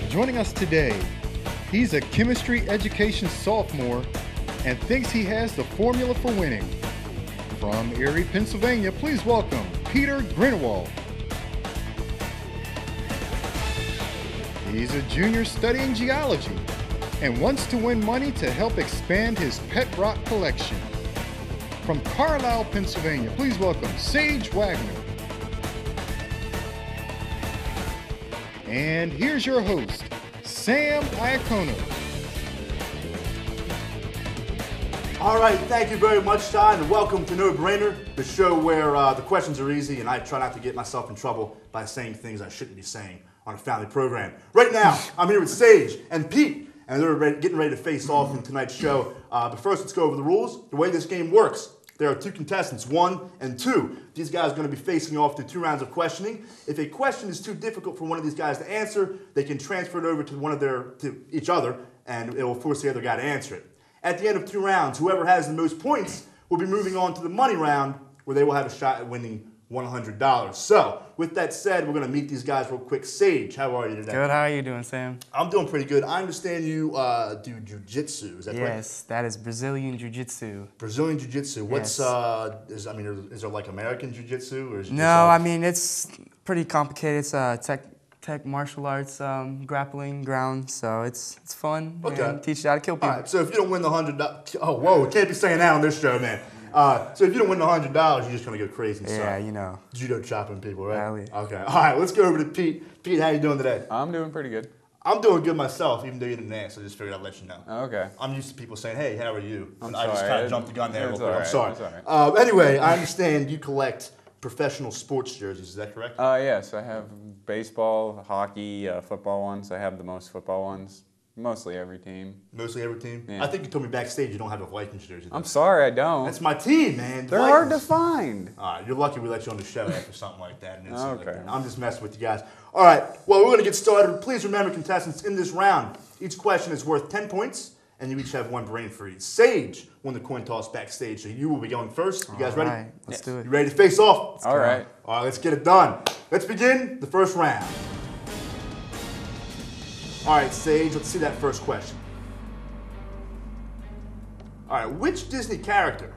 Joining us today, he's a chemistry education sophomore and thinks he has the formula for winning. From Erie, Pennsylvania, please welcome Peter Grinwald. He's a junior studying geology and wants to win money to help expand his pet rock collection. From Carlisle, Pennsylvania, please welcome Sage Wagner. And here's your host, Sam Iacono. All right, thank you very much, Sean, and welcome to No Brainer, the show where the questions are easy and I try not to get myself in trouble by saying things I shouldn't be saying on a family program. Right now, I'm here with Sage and Pete, and they're getting ready to face off in tonight's show. But first, let's go over the rules. The way this game works, there are two contestants, 1 and 2. These guys are going to be facing off through 2 rounds of questioning. If a question is too difficult for one of these guys to answer, they can transfer it over to each other, and it will force the other guy to answer it. At the end of 2 rounds, whoever has the most points will be moving on to the money round, where they will have a shot at winning $100. So, with that said, we're going to meet these guys real quick. Sage, how are you today? Good, how are you doing, Sam? I'm doing pretty good. I understand you do jiu-jitsu, is that correct? Yes, that is Brazilian Jiu-Jitsu. Brazilian Jiu-Jitsu. What's, yes. Is there like American Jiu-Jitsu? Or is it No, I mean, it's pretty complicated. It's tech martial arts, grappling, ground, so it's fun. Okay. And teach you how to kill people. All right, so if you don't win the $100, oh, whoa, can't be saying that on this show, man. So if you don't win the $100, you're just gonna go crazy. Yeah, you know. Judo chopping people, right? Hell yeah. Okay. All right, let's go over to Pete. Pete, how you doing today? I'm doing pretty good. I'm doing good myself, even though you didn't ask. I just figured I'd let you know. Okay. I'm used to people saying, "Hey, how are you?" I'm I just sorry. kind of jumped the gun there real It's quick. all I'm right. sorry. It's all Anyway, I understand you collect professional sports jerseys. Is that correct? Yes, I have baseball, hockey, football ones. I have the most football ones. Mostly every team. Mostly every team? Yeah. I think you told me backstage you don't have a Vikings jersey. I'm sorry, I don't. That's my team, man. They're hard to find. All right, you're lucky we let you on the show after something like that. And Okay. like that. I'm just messing with you guys. All right, well, we're going to get started. Please remember, contestants, in this round, each question is worth 10 points, and you each have 1 brain freeze. Sage won the coin toss backstage, so you will be going first. You guys ready? All right, let's do it. You ready to face off? All right. All right, let's get it done. Let's begin the first round. All right, Sage, let's see that first question. All right, which Disney character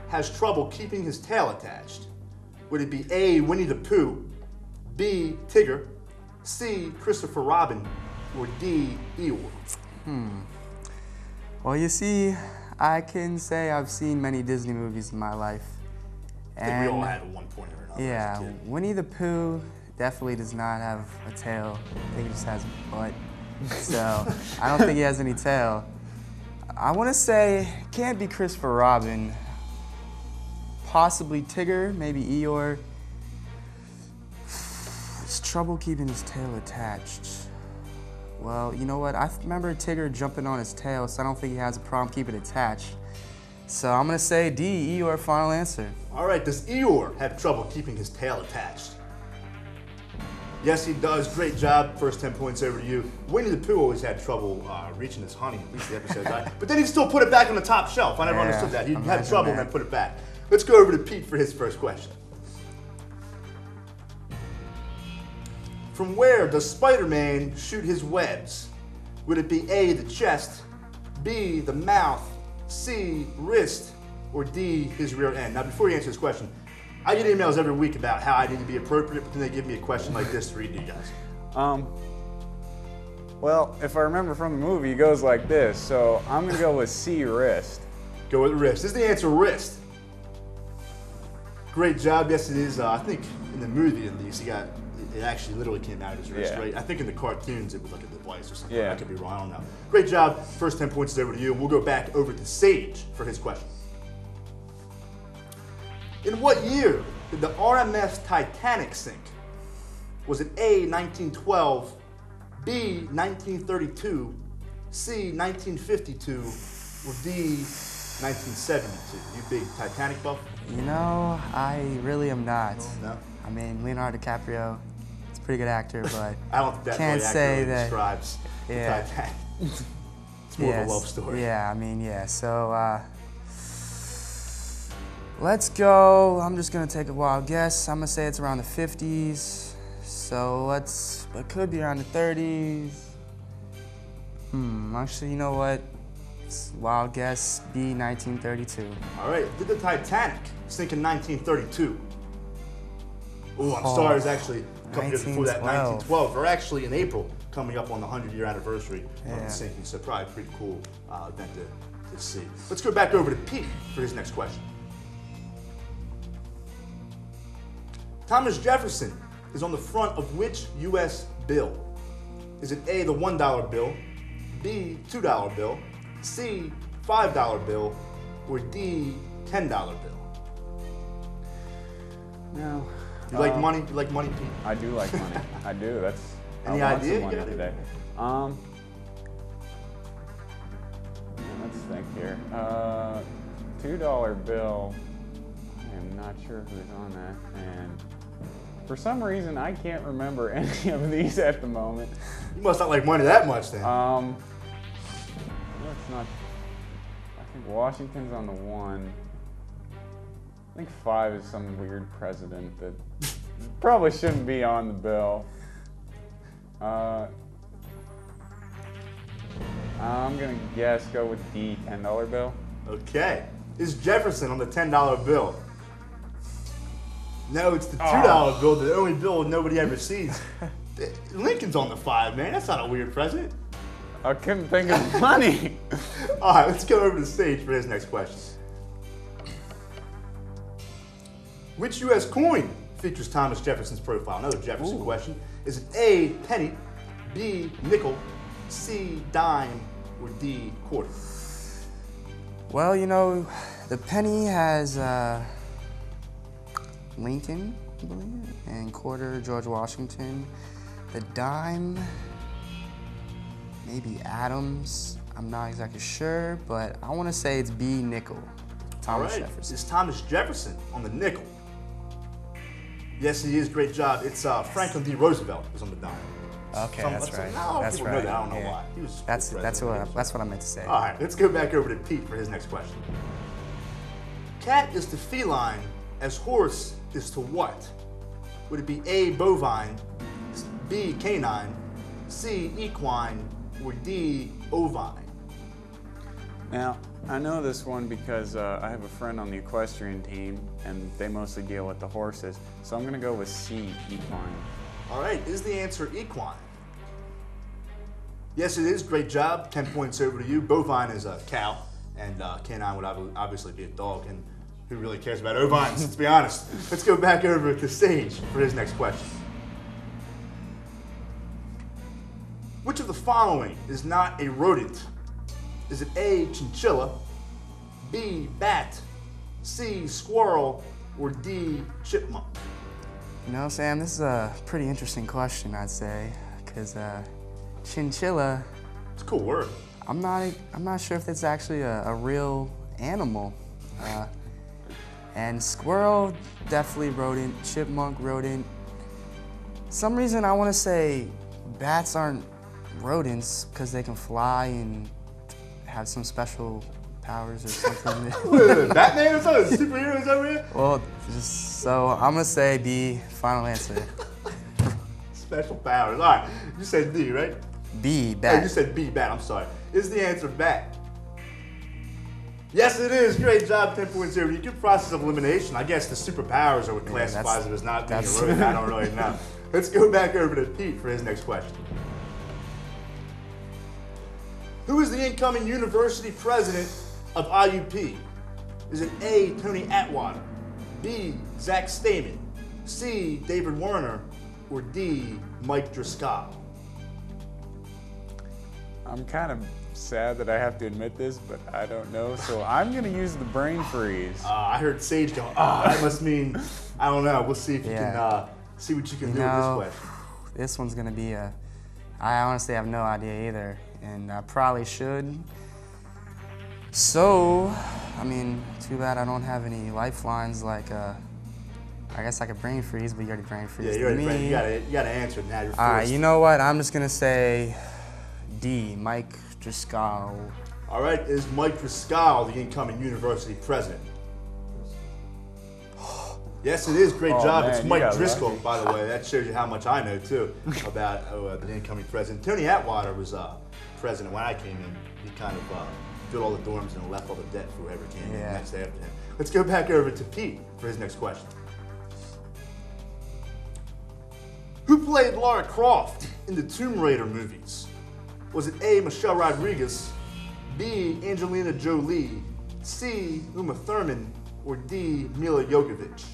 has trouble keeping his tail attached? Would it be A, Winnie the Pooh, B, Tigger, C, Christopher Robin, or D, Eeyore? Well, you see, I can say I've seen many Disney movies in my life. I think we all have at one point or another. Yeah, as a kid. Winnie the Pooh definitely does not have a tail. I think he just has a butt. So, I don't think he has any tail. I want to say it can't be Christopher Robin. Possibly Tigger, maybe Eeyore. It's trouble keeping his tail attached. Well, you know what? I remember Tigger jumping on his tail, so I don't think he has a problem keeping it attached. So I'm gonna say D, Eeyore, final answer. All right, does Eeyore have trouble keeping his tail attached? Yes, he does. Great job. First 10 points over to you. Winnie the Pooh always had trouble reaching his honey, at least the episode died. But then he'd still put it back on the top shelf. I never understood that. He'd have trouble and then put it back. Let's go over to Pete for his first question. From where does Spider-Man shoot his webs? Would it be A, the chest, B, the mouth, C, wrist, or D, his rear end? Now, before you answer this question, I get emails every week about how I need to be appropriate, but then they give me a question like this to read to you guys. Well, if I remember from the movie, it goes like this. So I'm gonna go with C, wrist. Go with wrist. Is the answer wrist? Great job. Yes, it is. I think in the movie, at least, it actually literally came out of his wrist, Yeah. right? I think in the cartoons it was like a device or something. Yeah. I could be wrong. I don't know. Great job. First 10 points is over to you, and we'll go back over to Sage for his question. In what year did the RMS Titanic sink? Was it A, 1912, B, 1932, C, 1952, or D, 1972? You big Titanic buff? You know, I really am not. No? I mean, Leonardo DiCaprio, he's a pretty good actor, but I don't think that can't really say accurately that. describes Yeah. the Titanic. It's more of a love story. Yeah, I mean, yeah. So let's go. I'm just gonna take a wild guess. I'm gonna say it's around the 50s. So it could be around the 30s. Actually, you know what? Wild guess, B, 1932. All right, did the Titanic sink in 1932? Oh, I'm sorry, it was actually a couple years before that, 1912. Or actually in April, coming up on the 100-year anniversary of the sinking. So probably a pretty cool event to see. Let's go back over to Pete for his next question. Thomas Jefferson is on the front of which U.S. bill? Is it A, the $1 bill, B, $2 bill, C, $5 bill, or D, $10 bill? No. You like money? You like money, Pete? I do like money. I do. Any I want idea? some money today. Let's think here. $2 bill. I am not sure who's on that, and for some reason I can't remember any of these at the moment. You must not like money that much, then. It's not. I think Washington's on the 1. I think 5 is some weird president that probably shouldn't be on the bill. I'm gonna go with D, $10 bill. Okay. Is Jefferson on the $10 bill? No, it's the $2 bill, the only bill nobody ever sees. Lincoln's on the 5, man. That's not a weird president. I couldn't think of money. All right, let's go over to the stage for his next question. Which U.S. coin features Thomas Jefferson's profile? Another Jefferson question. Is it A, penny, B, nickel, C, dime, or D, quarter? Well, you know, the penny has Lincoln, I believe, and quarter George Washington. The dime, maybe Adams. I'm not exactly sure, but I want to say it's B, nickel. Thomas Jefferson. It's Thomas Jefferson on the nickel. Yes, he is. Great job. It's Franklin D. Roosevelt is on the dime. Okay, that's right. That's right. Know that. I don't know why. He was that's what I meant to say. All right, let's go back over to Pete for his next question. Cat is to feline as horse is to what? Would it be A, bovine, B, canine, C, equine, or D, ovine? Now, I know this one because I have a friend on the equestrian team, and they mostly deal with the horses. So I'm going to go with C, equine. All right, is the answer equine? Yes, it is. Great job. 10 points over to you. Bovine is a cow, and canine would obviously be a dog. And who really cares about ovines, let's be honest. Let's go back over to the stage for his next question. Which of the following is not a rodent? Is it A, chinchilla, B, bat, C, squirrel, or D, chipmunk? You know, Sam, this is a pretty interesting question, I'd say, because chinchilla. It's a cool word. I'm not sure if it's actually a real animal. And squirrel, definitely rodent. Chipmunk, rodent. Some reason I want to say bats aren't rodents because they can fly and have some special powers or something. Batman or something? Superheroes over here? Well, so I'm gonna say B, final answer. Special powers. All right, you said D, right? B, bat. Oh, you said B, bat. I'm sorry. Is the answer bat? Yes, it is. Great job. 10 points over. You good process of elimination. I guess the superpowers are what classifies it as not being a rodent. I don't really know. Let's go back over to Pete for his next question. Who is the incoming university president of IUP? Is it A, Tony Atwater, B, Zach Stamen, C, David Werner, or D, Mike Driscoll? I'm kind of sad that I have to admit this, but I don't know, so I'm going to use the brain freeze. I heard Sage go, that must mean, I don't know. We'll see if you can, see what you can do with this question. This one's going to be I honestly have no idea either, and I probably should. So, I mean, too bad I don't have any lifelines like, I guess I could brain freeze, but you already brain freeze me. You got to answer it now. You're forced. All right, you know what? I'm just going to say D, Mike Driscoll. All right, is Mike Driscoll the incoming university president? Yes, it is. Great Oh, job. man, It's you Mike got Driscoll, lucky. by the way. That shows you how much I know, too, about the incoming president. Tony Atwater was president when I came in. He kind of filled all the dorms and left all the debt for whoever came in next after him. Let's go back over to Pete for his next question. Who played Lara Croft in the Tomb Raider movies? Was it A, Michelle Rodriguez, B, Angelina Jolie, C, Uma Thurman, or D, Mila Jovovich?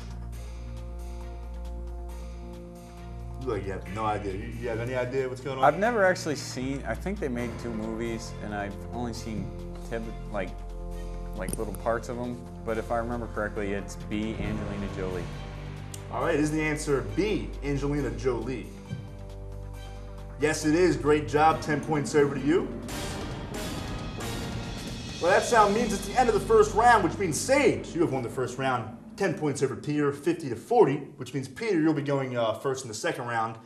You look like you have no idea. You have any idea what's going on? I've never actually seen. I think they made 2 movies, and I've only seen like little parts of them. But if I remember correctly, it's B, Angelina Jolie. All right, is the answer B, Angelina Jolie? Yes, it is. Great job. 10 points over to you. Well, that sound means it's the end of the first round, which means Sage, you have won the first round. 10 points over Peter, 50-40, which means Peter, you'll be going first in the second round.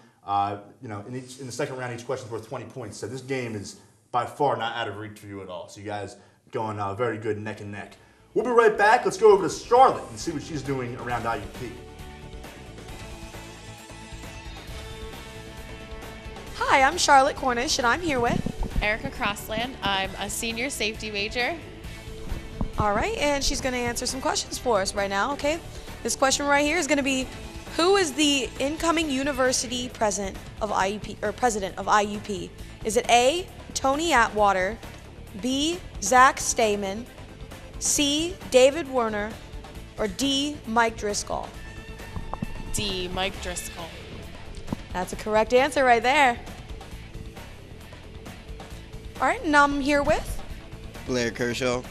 In the second round, each question's worth 20 points. So this game is by far not out of reach for you at all. So you guys going very good neck and neck. We'll be right back. Let's go over to Charlotte and see what she's doing around IUP. Hi, I'm Charlotte Cornish, and I'm here with Erica Crossland. I'm a senior safety major. All right, and she's going to answer some questions for us right now, okay? This question right here is going to be, who is the incoming university president of IUP? Is it A, Tony Atwater, B, Zach Stamen, C, David Werner, or D, Mike Driscoll? D, Mike Driscoll. That's a correct answer right there. All right, and I'm here with Blair Kershaw.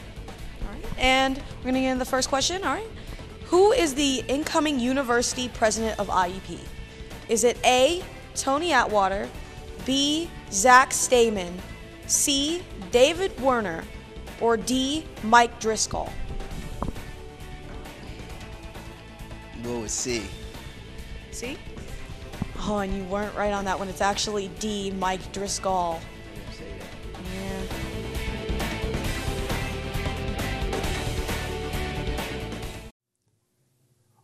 And we're going to get into the first question. All right. Who is the incoming university president of IUP? Is it A, Tony Atwater, B, Zach Stamen, C, David Werner, or D, Mike Driscoll? Go with C. C? Oh, and you weren't right on that one. It's actually D, Mike Driscoll. Yeah.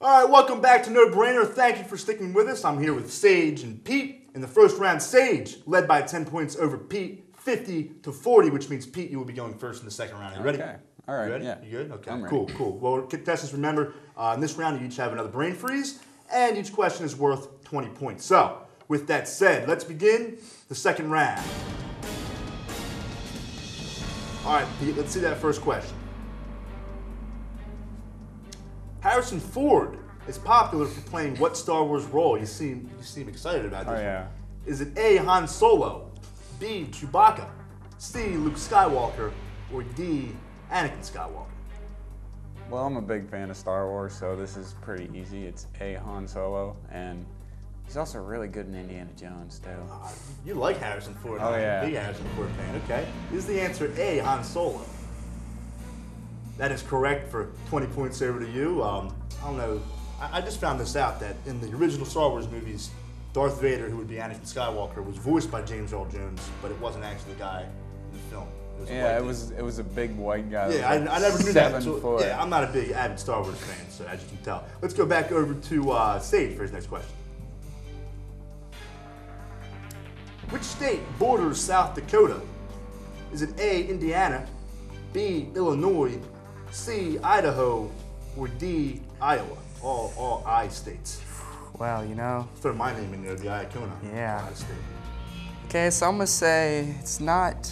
All right, welcome back to No Brainer. Thank you for sticking with us. I'm here with Sage and Pete. In the first round, Sage led by 10 points over Pete, 50-40, which means Pete, you will be going first in the second round. Are you ready? Okay. All right. You ready? Yeah. You good? Okay. I'm ready. Cool. Well, contestants, remember, in this round, you each have another brain freeze, and each question is worth 20 points. So, with that said, let's begin the second round. All right, Pete, let's see that first question. Harrison Ford is popular for playing what Star Wars role? You seem excited about this. Oh, yeah. Is it A, Han Solo, B, Chewbacca, C, Luke Skywalker, or D, Anakin Skywalker? Well, I'm a big fan of Star Wars, so this is pretty easy. It's A, Han Solo, and he's also really good in Indiana Jones, too. You like Harrison Ford. Oh, huh? yeah. Big Harrison Ford fan, okay. Is the answer A, Han Solo? That is correct for 20 points over to you. I don't know. I just found this out that in the original Star Wars movies, Darth Vader, who would be Anakin Skywalker, was voiced by James Earl Jones, but it wasn't actually the guy in the film. Yeah, it was a big white guy. Yeah, that was I never knew that. 7 So, foot. yeah, I'm not a big avid Star Wars fan, so as you can tell. Let's go back over to Sage for his next question. Which state borders South Dakota? Is it A, Indiana, B, Illinois, C, Idaho, or D, Iowa? All I states. Well, you know. Throw my name in there, the Iacona. Yeah. I state. Okay, so I'm gonna say it's not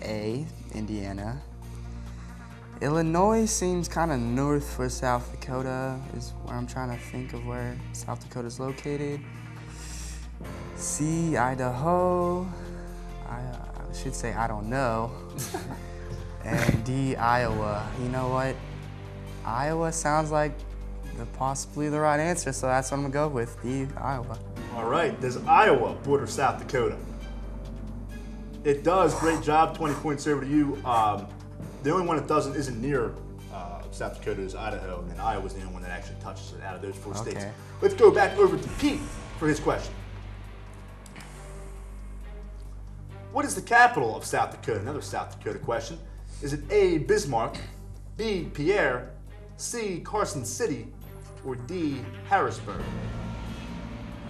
A, Indiana. Illinois seems kind of north for South Dakota, is where I'm trying to think of where South Dakota is located. C, Idaho. I should say I don't know. And D, Iowa. You know what? Iowa sounds like possibly the right answer, so that's what I'm gonna go with. D, Iowa. All right, does Iowa border South Dakota? It does. Great job. 20 points over to you. The only one that isn't near South Dakota is Idaho, and then Iowa's the only one that actually touches it out of those 4 states. Okay. Let's go back over to Pete for his question. What is the capital of South Dakota? Another South Dakota question. Is it A, Bismarck, B, Pierre, C, Carson City, or D, Harrisburg?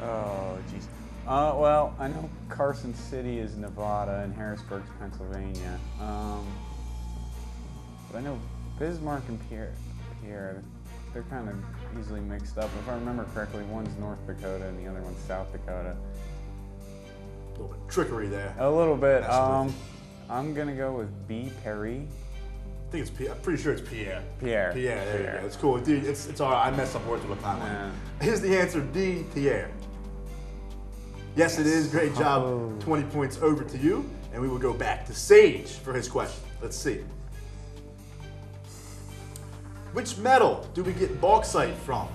Oh, jeez. Well, I know Carson City is Nevada and Harrisburg's Pennsylvania. But I know Bismarck and Pierre, they're kind of easily mixed up. If I remember correctly, one's North Dakota and the other one's South Dakota. A little bit of trickery there. A little bit. Messing with I'm gonna go with B, Perry. I think it's Pierre. I'm pretty sure it's Pierre. Pierre. Pierre, there Pierre. you go. It's cool. Dude, it's all right. I mess up words all the time. Yeah. Here's the answer, D, Pierre. Yes, it is. Great job. Oh. 20 points over to you. And we will go back to Sage for his question. Let's see. Which metal do we get bauxite from?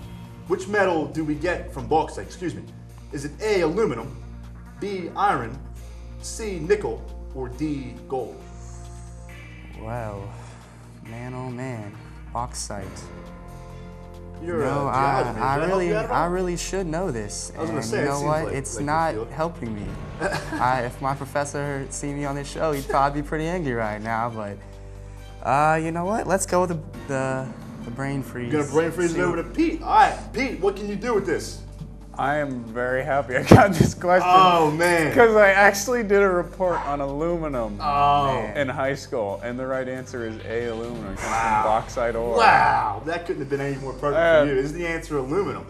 Which metal do we get from bauxite? Excuse me. Is it A, aluminum, B, iron, C, nickel, or D, gold? Well, man, oh man, bauxite. You're No, a geology major. I Did help you out at all? really should know this. I was gonna And say, you it know seems what? like- It's like your not field. helping me. If my professor see me on this show, he'd probably be pretty angry right now. But you know what? Let's go with the brain freeze. You're gonna brain freeze it See- over to Pete. All right, Pete, what can you do with this? I am very happy I got this question. Oh, man. Because I actually did a report on aluminum Oh. in high school, and the right answer is A, aluminum. It comes from bauxite ore. Wow, that couldn't have been any more perfect for you. Is the answer aluminum?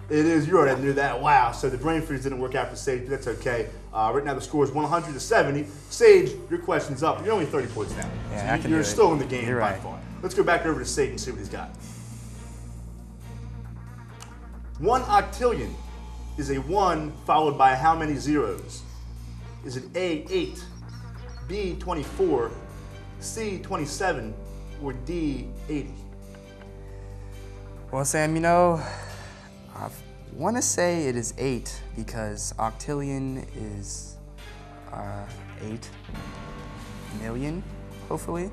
It is. You already knew that. Wow. So the brain freeze didn't work out for Sage, but that's okay. Right now the score is 100-70. Sage, your question's up. You're only 30 points down. Yeah, so I can you're do it. still in the game You're by right. far. Let's go back over to Sage and see what he's got. 1 octillion is a 1 followed by how many zeros? Is it A, 8, B, 24, C, 27, or D, 80? Well, Sam, you know, I want to say it is 8 because octillion is 8 million, hopefully,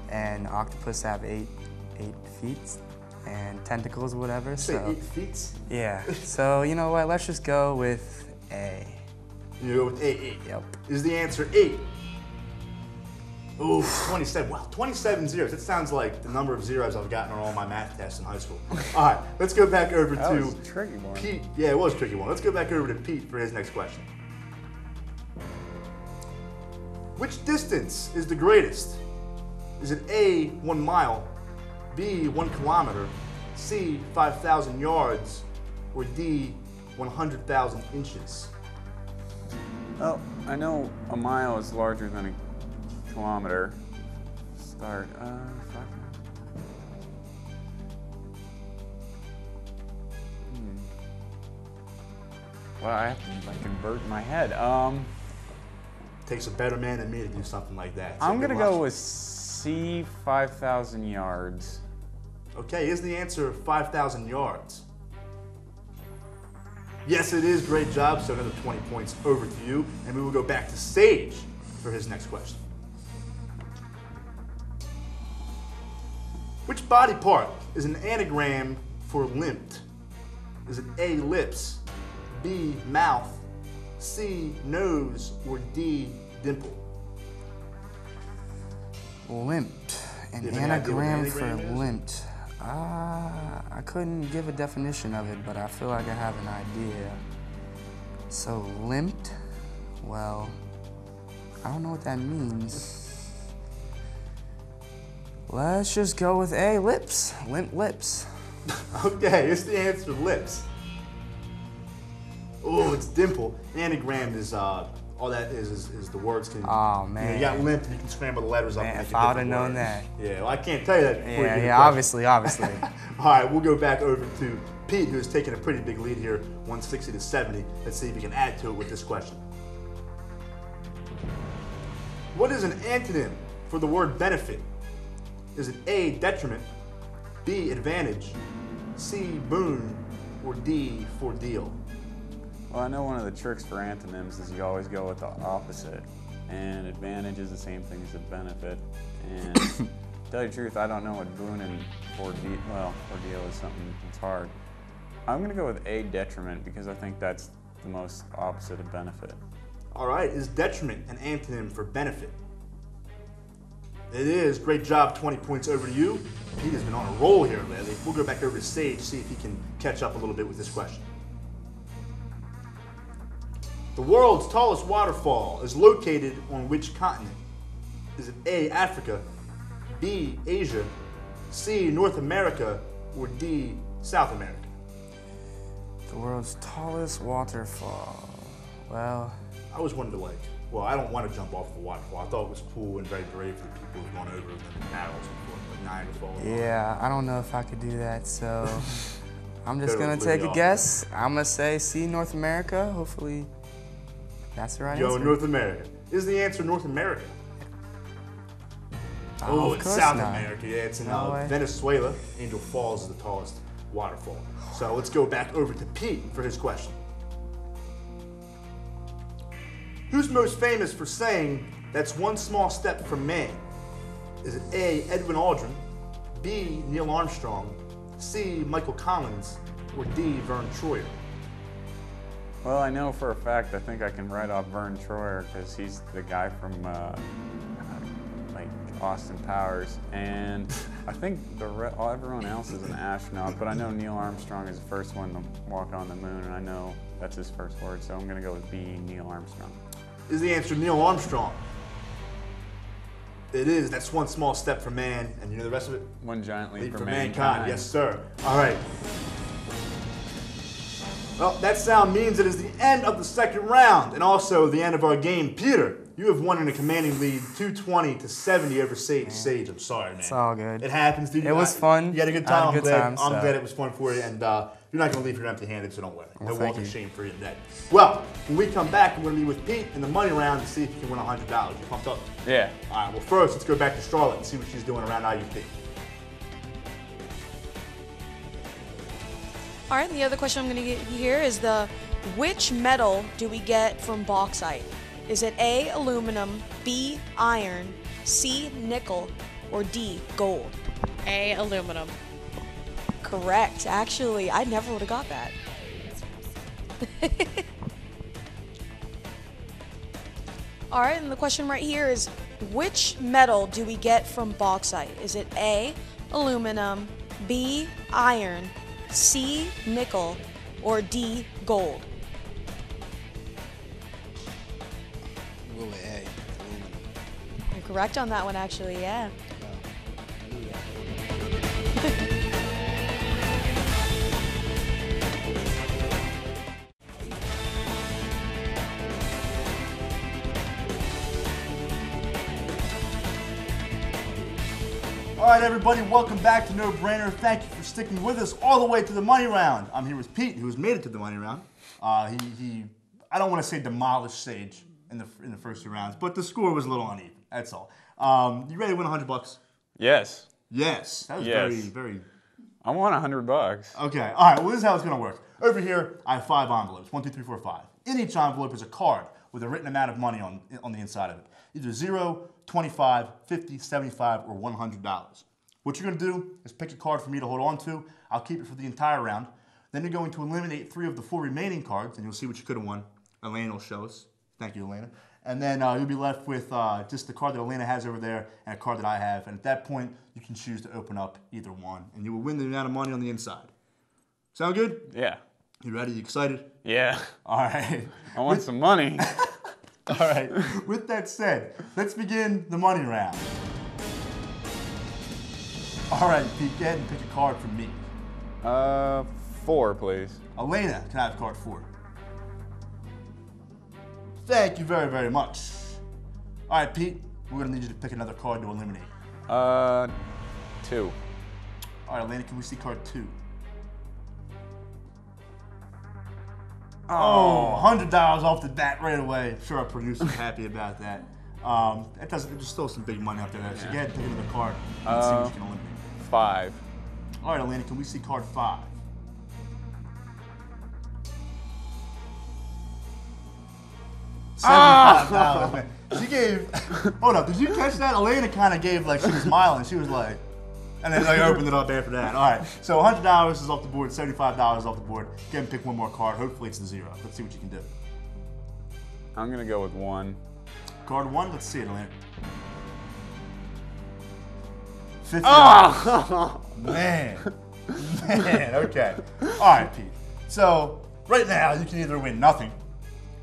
and octopus have 8 feet and tentacles or whatever. Say So 8 feet? yeah. So you know what? Let's just go with A. You go with 8. Yep. Is the answer 8? Ooh, 27. Wow, 27 zeros. That sounds like the number of zeros I've gotten on all my math tests in high school. All right, let's go back over That to was a tricky one. Pete. Yeah, it was a tricky one. Let's go back over to Pete for his next question. Which distance is the greatest? Is it A, 1 mile, B, 1 kilometer, C, 5,000 yards, or D, 100,000 inches? Well, I know a mile is larger than a kilometer. Start, 5. Well, I have to like convert in my head. Takes a better man than me to do something like that. So I'm good gonna luck. go with C, 5,000 yards. Okay, is the answer 5,000 yards? Yes, it is. Great job. So another 20 points over to you. And we will go back to Sage for his next question. Which body part is an anagram for limped? Is it A, lips, B, mouth, C, nose, or D, dimple? Limped. An You have any idea what an anagram for anagram is? limped. I couldn't give a definition of it, but I feel like I have an idea. So limped, well, I don't know what that means. Let's just go with A, lips. Limp lips. Okay, it's the answer, lips. Oh, it's dimple. Anagram is all that is the words can. Oh, You, know, man. you got limp, and you can scramble the letters up. Man, and make if a I different would've known word. that. Yeah, well, I can't tell you that. Before you Yeah, get the yeah, question. obviously. All right, we'll go back over to Pete, who's taking a pretty big lead here, 160-70. Let's see if he can add to it with this question. What is an antonym for the word benefit? Is it A, detriment, B, advantage, C, boon, or D, for deal? Well, I know one of the tricks for antonyms is you always go with the opposite. And advantage is the same thing as a benefit. And to tell you the truth, I don't know what boon and ordeal is something that's hard. I'm gonna go with A, detriment, because I think that's the most opposite of benefit. All right, is detriment an antonym for benefit? It is. Great job. 20 points over to you. Pete has been on a roll here lately. We'll go back over to Sage, see if he can catch up a little bit with this question. The world's tallest waterfall is located on which continent? Is it A, Africa, B, Asia, C, North America, or D, South America? The world's tallest waterfall. Well, I always wanted to well, I don't want to jump off the waterfall. I thought it was cool and very brave for the people who've gone over them in battles before, like Niagara Falls. yeah, I don't know if I could do that, so I'm just Better gonna leave take it a off. guess. I'm gonna say C, North America. Hopefully, that's the right Yo, answer. North America. Is the answer North America? Oh, of it's course South not. America. Yeah, it's in No way. Venezuela. Angel Falls is the tallest waterfall. So let's go back over to Pete for his question. Who's most famous for saying, "That's one small step for man"? Is it A, Edwin Aldrin, B, Neil Armstrong, C, Michael Collins, or D, Vern Troyer? Well, I know for a fact, I think I can write off Vern Troyer because he's the guy from like Austin Powers, and I think everyone else is an astronaut, but I know Neil Armstrong is the first one to walk on the moon, and I know that's his first word, so I'm gonna go with B, Neil Armstrong. Is the answer Neil Armstrong? It is. That's one small step for man, and you know the rest of it? One giant leap Leap for mankind. Yes, sir. All right. Well, that sound means it is the end of the second round, and also the end of our game. Peter, you have won in a commanding lead, 220-70 over Sage. Sage, I'm sorry, man. It's all good. It happens, dude. It was fun. You had a good I had time. a good I'm time, glad. I'm so. glad it was fun for you, and you're not going to leave here empty-handed, so don't worry. No thank walking you. shame for you today. Well, when we come back, we're going to be with Pete in the money round to see if you can win $100. You pumped up? Yeah. All right, well, first, let's go back to Charlotte and see what she's doing around IUP. All right, the other question I'm going to get you here is which metal do we get from bauxite? Is it A, aluminum, B, iron, C, nickel, or D, gold? A, aluminum. Correct. Actually, I never would have got that. All right, and the question right here is, which metal do we get from bauxite? Is it A, aluminum, B, iron, C, nickel, or D, gold? We'll go with A, aluminum. You're correct on that one, actually, yeah. All right, everybody, welcome back to No Brainer. Thank you for sticking with us all the way to the money round. I'm here with Pete, who has made it to the money round. He I don't want to say demolished Sage in the first two rounds, but the score was a little uneven. That's all. You ready to win $100? Yes. Yes. That was Yes. very. I want $100. Okay. All right. Well, this is how it's going to work. Over here, I have 5 envelopes. 1, 2, 3, 4, 5. In each envelope is a card with a written amount of money on the inside of it. Either 0, 25, 50, 75, or $100. What you're going to do is pick a card for me to hold on to. I'll keep it for the entire round. Then you're going to eliminate 3 of the 4 remaining cards, and you'll see what you could have won. Elena will show us. Thank you, Elena. And then you'll be left with just the card that Elena has over there and a card that I have. And at that point, you can choose to open up either one. And you will win the amount of money on the inside. Sound good? Yeah. You ready? You excited? Yeah. All right. I want some money. All right. With that said, let's begin the money round. All right, Pete, go ahead and pick a card from me. 4, please. Elena, can I have card 4? Thank you very, very much. All right, Pete, we're going to need you to pick another card to eliminate. 2. All right, Elena, can we see card 2? Oh, $100 off the bat right away. I'm sure our producer's happy about that. There's still some big money out there. So go ahead and pick another card and see what you can eliminate. 5. All right, Elena, can we see card 5? $75, man. She gave, hold up, did you catch that? Elena kind of gave, like, she was smiling. She was like, and then like opened it up after that. All right, so $100 is off the board, $75 off the board. Go ahead and pick one more card. Hopefully it's the 0. Let's see what you can do. I'm going to go with 1. Card 1, let's see it, Elena. $50. Oh! Man. Man, okay. All right, Pete. So, right now, you can either win nothing,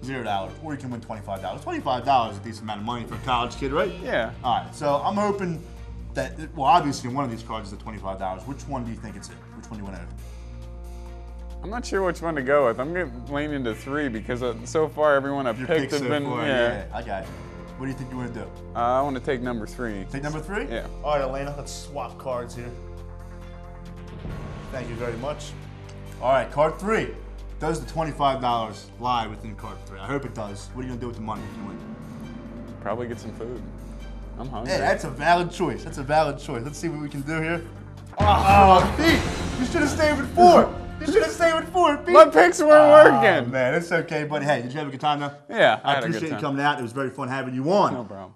$0, or you can win $25. $25 is a decent amount of money for a college kid, right? Yeah. All right, so I'm hoping that, well, obviously, one of these cards is the $25. Which one do you think it's in? Which one do you want to open? I'm not sure which one to go with. I'm going to lean into 3 because so far everyone I've picked has been, yeah, I got you. What do you think you want to do? I want to take number 3. Take number 3? Yeah. All right, Elena, let's swap cards here. Thank you very much. All right, card 3. Does the $25 lie within card 3? I hope it does. What are you going to do with the money if you win? Probably get some food. I'm hungry. Hey, that's a valid choice. That's a valid choice. Let's see what we can do here. Oh, Pete, you should have stayed with 4. You should have stayed with 4, Pete. My picks weren't working. Man, it's okay, buddy. Hey, did you have a good time, though? Yeah, I had a good appreciate you time. coming out. It was very fun having you on. No problem.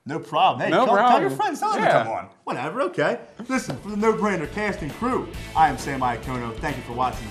No problem. Hey, No tell your problem. friends. Tell them to Yeah. come on. Whatever, okay. Listen, for the No Brainer casting crew, I am Sam Iacono. Thank you for watching.